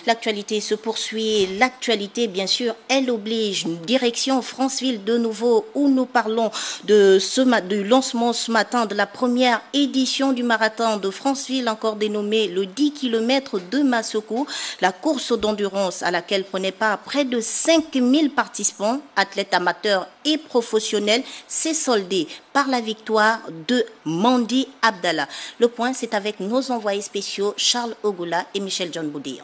L'actualité se poursuit. L'actualité, bien sûr, elle oblige. Direction Franceville de nouveau, où nous parlons du lancement ce matin de la première édition du marathon de Franceville, encore dénommé le 10 km de Massokou. La course d'endurance à laquelle prenaient part près de 5000 participants, athlètes amateurs et professionnels, s'est soldée par la victoire de Mandi Abdallah. Le point, c'est avec nos envoyés spéciaux Charles Ogoula et Michel John Boudillon.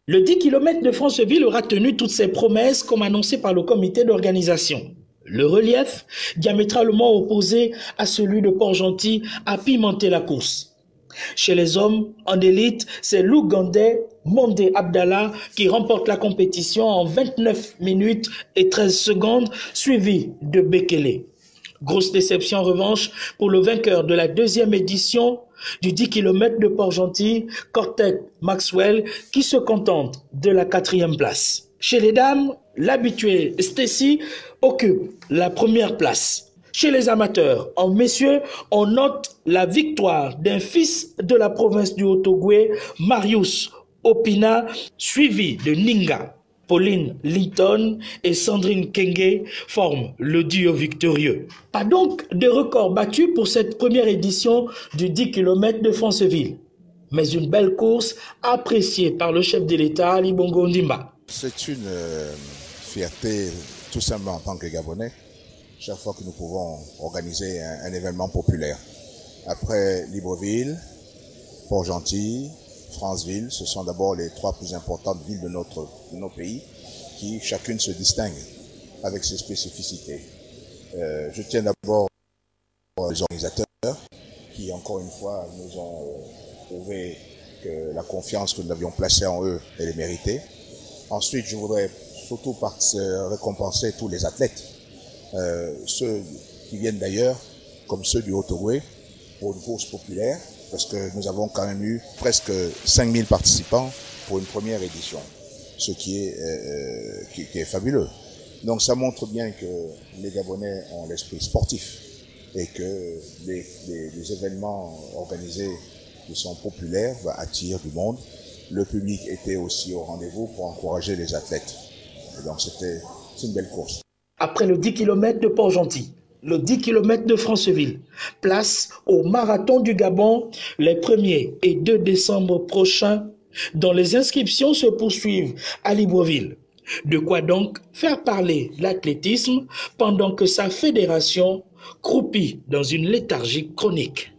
Le 10 km de Franceville aura tenu toutes ses promesses comme annoncé par le comité d'organisation. Le relief, diamétralement opposé à celui de Port-Gentil, a pimenté la course. Chez les hommes, en élite, c'est l'Ougandais Mandi Abdallah qui remporte la compétition en 29 minutes et 13 secondes, suivi de Bekele. Grosse déception en revanche pour le vainqueur de la deuxième édition du 10 km de Port-Gentil, Cortec Maxwell, qui se contente de la 4e place. Chez les dames, l'habituée Stacy occupe la première place. Chez les amateurs, en messieurs, on note la victoire d'un fils de la province du Haut-Ogooué, Marius Opina, suivi de Ninga. Pauline Linton et Sandrine Kenge forment le duo victorieux. Pas donc de record battu pour cette première édition du 10 km de Franceville, mais une belle course appréciée par le chef de l'État, Ali Bongo Ondimba. C'est une fierté tout simplement en tant que Gabonais, chaque fois que nous pouvons organiser un événement populaire. Après Libreville, Port-Gentil, Franceville, ce sont d'abord les 3 plus importantes villes de nos pays qui chacune se distingue avec ses spécificités. Je tiens d'abord les organisateurs qui encore une fois nous ont prouvé que la confiance que nous avions placée en eux, elle est méritée. Ensuite, je voudrais surtout récompenser tous les athlètes, ceux qui viennent d'ailleurs, comme ceux du Haut-Ogooué, pour une course populaire, parce que nous avons quand même eu presque 5000 participants pour une première édition, ce qui est fabuleux. Donc ça montre bien que les Gabonais ont l'esprit sportif et que les événements organisés qui sont populaires attirent du monde. Le public était aussi au rendez-vous pour encourager les athlètes. Et donc c'est une belle course. Après le 10 km de Port-Gentil, le 10 km de Franceville, place au Marathon du Gabon les 1er et 2 décembre prochains, dont les inscriptions se poursuivent à Libreville. De quoi donc faire parler l'athlétisme pendant que sa fédération croupit dans une léthargie chronique.